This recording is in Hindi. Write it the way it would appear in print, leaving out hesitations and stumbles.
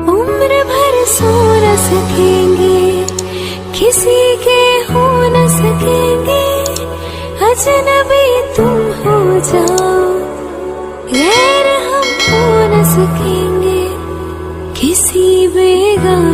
उम्र भर सो न सकेंगे, किसी के हो न सकेंगे, अजनबी तुम हो जाओ, गैर हम हो न सकेंगे किसी बेगाने